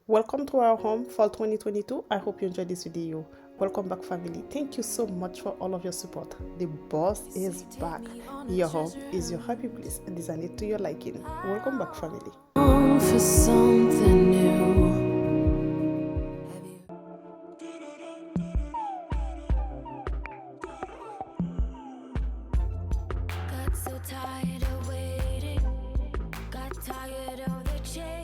Welcome to our home fall 2022. I hope you enjoyed this video. Welcome back, family. Thank you so much for all of your support. The boss is back. Your home is your happy place, design it to your liking. Welcome back, family. For something new. Got so tired of waiting, got tired of the chase.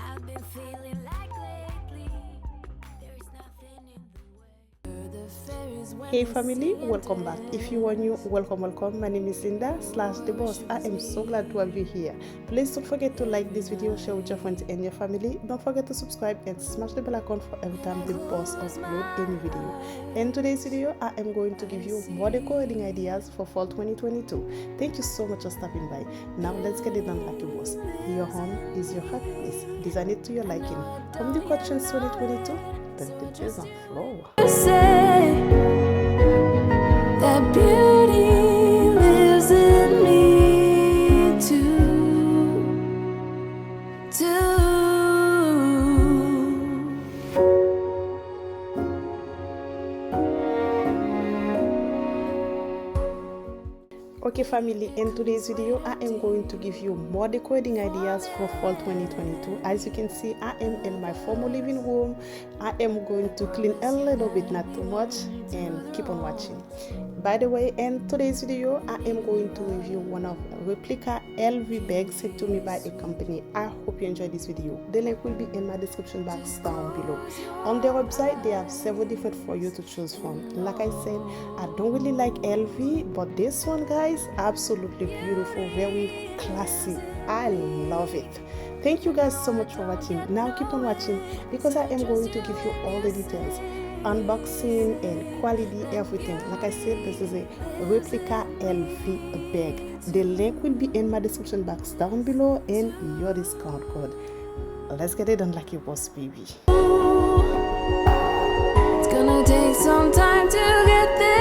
I've been feeling like lately there's nothing in the way. The fairies went. Hey family, welcome back. If you are new, welcome. My name is Linda /the boss. I am so glad to have you here. Please don't forget to like this video, share with your friends and your family. Don't forget to subscribe and smash the bell icon for every time the boss upload any video. In today's video, I am going to give you more decorating ideas for fall 2022. Thank you so much for stopping by. Now let's get it done like a boss. Your home is your happy place. Design it to your liking. From the questions 2022, the days on flow. That beauty lives in me too. Okay family, in today's video I am going to give you more decorating ideas for fall 2022. As you can see, I am in my formal living room. I am going to clean a little bit, not too much, and keep on watching. By the way, in today's video I am going to review one of replica LV bags sent to me by a company. I hope you enjoyed this video. The link will be in my description box down below. On their website they have several different for you to choose from. Like I said, I don't really like LV, but this one, guys, absolutely beautiful, very classy. I love it. Thank you guys so much for watching. Now keep on watching because I am going to give you all the details, unboxing and quality, everything. Like I said, this is a replica LV bag. The link will be in my description box down below and your discount code. Let's get it done like a boss, baby. It's gonna take some time to get there.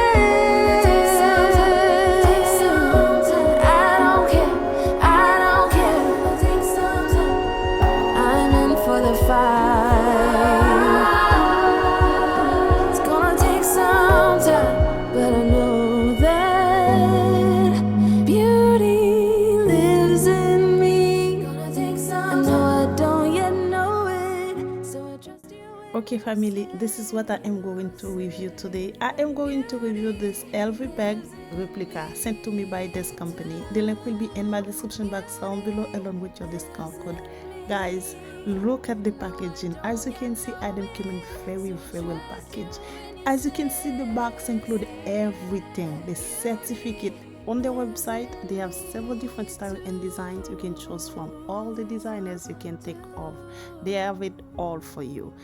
Okay family, this is what I am going to review today. I am going to review this LV bag replica sent to me by this company. The link will be in my description box down below along with your discount code. Guys, look at the packaging. As you can see, item came in very well packaged. As you can see, the box includes everything. The certificate. On their website, they have several different styles and designs you can choose from. All the designers you can take off. They have it all for you.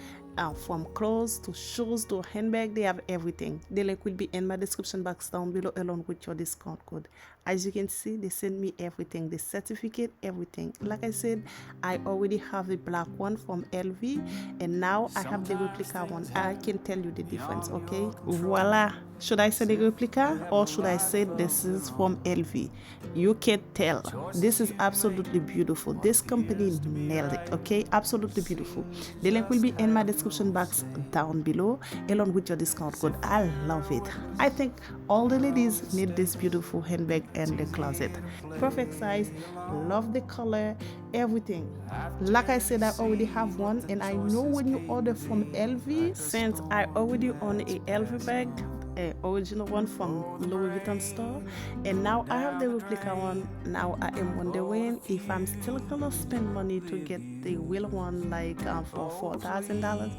From clothes to shoes to handbag, they have everything. The link will be in my description box down below along with your discount code. As you can see, they sent me everything, the certificate, everything. Like I said, I already have the black one from LV and now I have the replica one. I can tell you the difference, okay? Voila. Should I say the replica or should I say this is from LV? You can tell. This is absolutely beautiful. This company nailed it, okay? Absolutely beautiful. The link will be in my description box down below along with your discount code. I love it. I think all the ladies need this beautiful handbag and the closet. Perfect size, love the color, everything. Like I said, I already have one and I know when you order from LV, since I already own a LV bag, original one from Louis Vuitton store, and now I have the replica one. Now I am wondering if I'm still gonna spend money to get the real one, like for $4,000,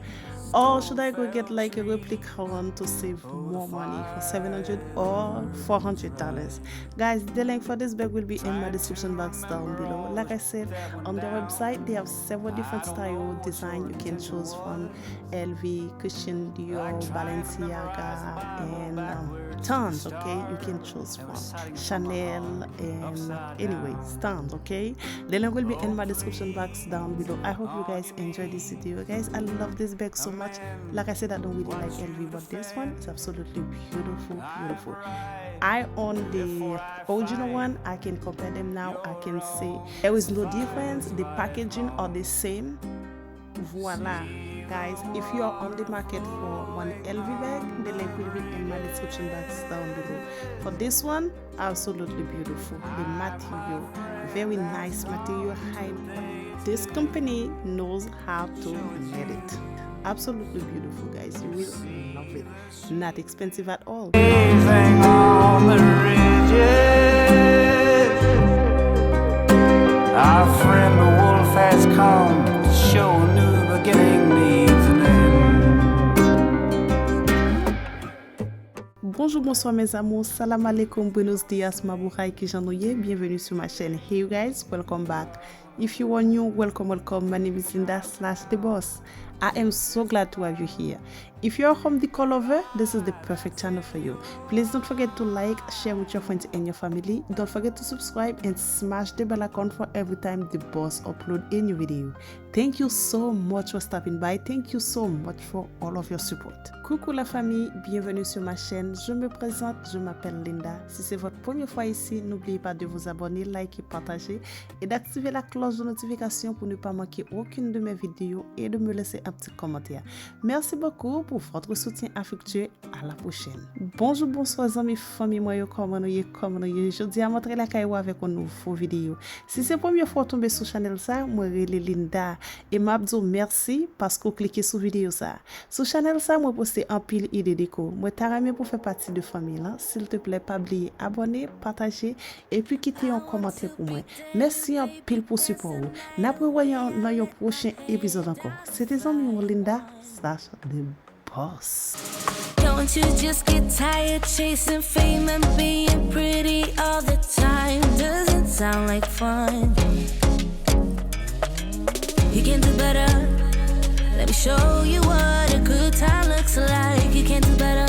or should I go get like a replica one to save more money for $700 or $400. Guys, the link for this bag will be in my description box down below. Like I said, on their website they have several different style design you can choose from. LV, Christian Dior, Balenciaga, and tons, okay, you can choose from Chanel, and anyway, tons, okay. The link will be in my description box down below. I hope you guys enjoyed this video. Guys, I love this bag so much. Like I said, I don't really like LV, but this one is absolutely beautiful. I own the original one. I can compare them now. I can say there is no difference. The packaging are the same. Voila, guys, if you are on the market for one LV bag, the link will be in my description box down below. For this one, absolutely beautiful. The material, very nice material. This company knows how to make it. Absolutely beautiful, guys. You will love it. Not expensive at all. Anything on the ridges. Our friend the wolf has come to show a new beginning needs an end. Bonjour, bonsoir mes amours, salam alaikum, buenos dias, mabuhay ki janouye, bienvenue sur ma chaîne. Hey you guys, welcome back. If you are new, welcome. My name is Linda / The Boss. I am so glad to have you here. If you're a home decor lover, this is the perfect channel for you. Please don't forget to like, share with your friends and your family. Don't forget to subscribe and smash the bell icon for every time The Boss upload a new video. Thank you so much for stopping by. Thank you so much for all of your support. Coucou la famille, bienvenue sur ma chaîne. Je me présente, je m'appelle Linda. Si c'est votre première fois ici, n'oubliez pas de vous abonner, liker, partager et d'activer la cloche de notification pour ne pas manquer aucune de mes vidéos et de me laisser un petit commentaire. Merci beaucoup pour votre soutien affectueux. À la prochaine. Bonjour, bonsoir amis, famille, moi, comment nous je dis à montrer la caillou avec une nouvelle vidéo. Si c'est la première fois tomber sur channel ça, moi, c'est Linda. Et m'a dit merci parce que vous cliquez sur vidéo ça. Sur channel ça, moi, poster un pile idée déco. Moi, t'as pour faire partie de famille là. S'il te plaît, pas oublier abonner, partager et puis quitter un commentaire pour moi. Merci un pile pour support. N'a pas voyant dans le prochain épisode encore. C'était amis Linda / The Boss. Don't you just get tired chasing fame and being pretty all the time? Doesn't sound like fun. You can do better. Let me show you what a good time looks like. You can do better,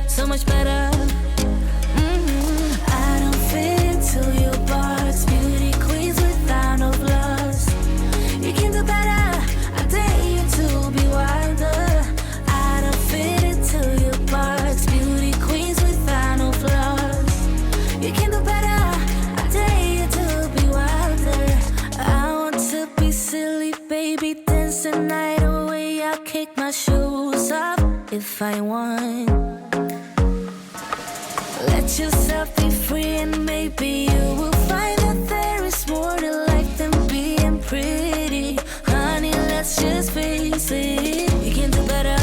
so much better. I don't fit into your box. Beauty queens without no flaws. You can do better. I dare you to be wilder. I don't fit into your box. Beauty queens without no flaws. You can do better. I dare you to be wilder. I want to be silly, baby, dance the night away. I'll kick my shoes off if I want. Let yourself be free and maybe you will find that there is more to life than being pretty. Honey, let's just face it. You can do better.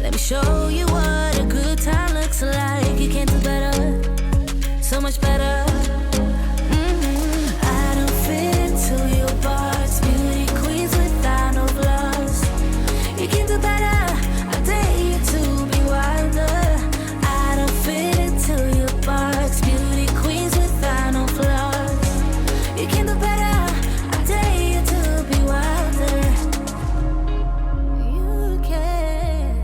Let me show you what a good time looks like. You can do better, so much better. I don't fit into your box. Beauty queens without no flaws. You can do better. I dare you to be wilder. I don't fit into your box. Beauty queens without no flaws. You can do better. I dare you to be wilder. You can.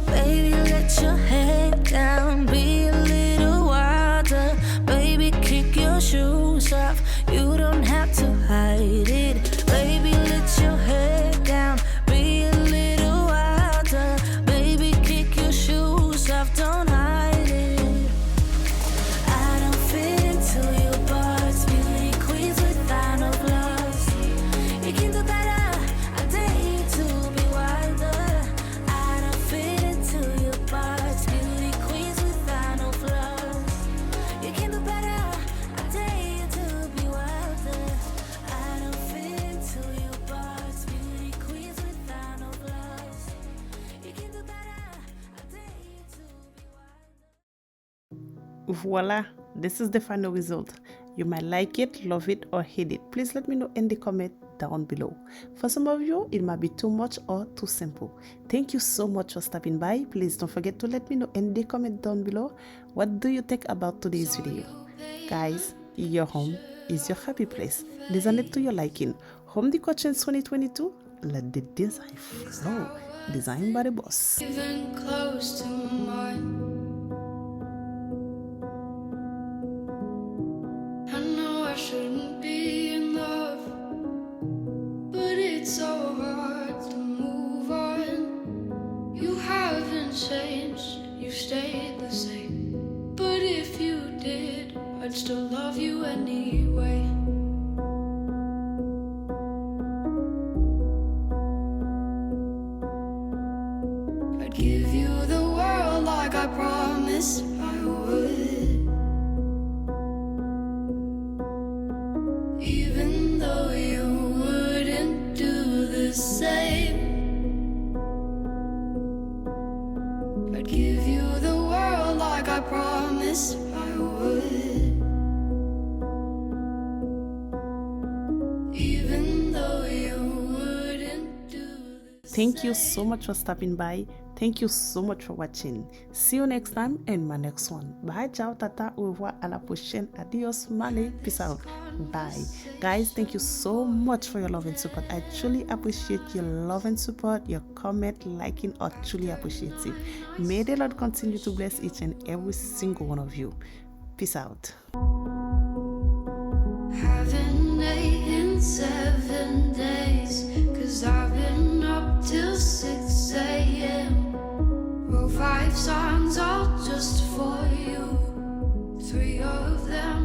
Baby, let your head down. Be a little wilder. Baby, kick your shoes off. You don't have to hide it. Baby, let your head down. Be a little wilder. Baby, kick your shoes off. Don't hide it. I don't fit into your box. Beauty queens without no flaws. You can do better. I dare you to be wilder. I don't fit into your box. Beauty queens without no flaws. You can do better. I dare you to be wilder. I don't fit into your box. Beauty queens without no flaws. You can do better. I dare you to be wilder. Voila, this is the final result. You might like it, love it, or hate it. Please let me know in the comment down below. For some of you, it might be too much or too simple. Thank you so much for stopping by. Please don't forget to let me know in the comment down below. What do you think about today's video? Guys, your home is your happy place. Design it to your liking. Home Decor Trends 2022. Let the design flow. Designed by The Boss. Even close to mine. I know I shouldn't be in love, but it's so hard to move on. You haven't changed, you stayed the same. But if you did, urge to love you anyway. I'd give you the world like I promised I would, even though you wouldn't do the same. I'd give you the world like I promised I would, even though you wouldn't do the Thank you so much for stopping by. Thank you so much for watching. See you next time in my next one. Bye, ciao, tata, au revoir, à la prochaine. Adios, male, peace out. Bye. Guys, thank you so much for your love and support. I truly appreciate your love and support. Your comment, liking, I truly appreciate it. May the Lord continue to bless each and every single one of you. Peace out. Haven't ate in 7 days, 'cause I've been up till 6 a.m. Wrote 5 songs all just for you. 3 of them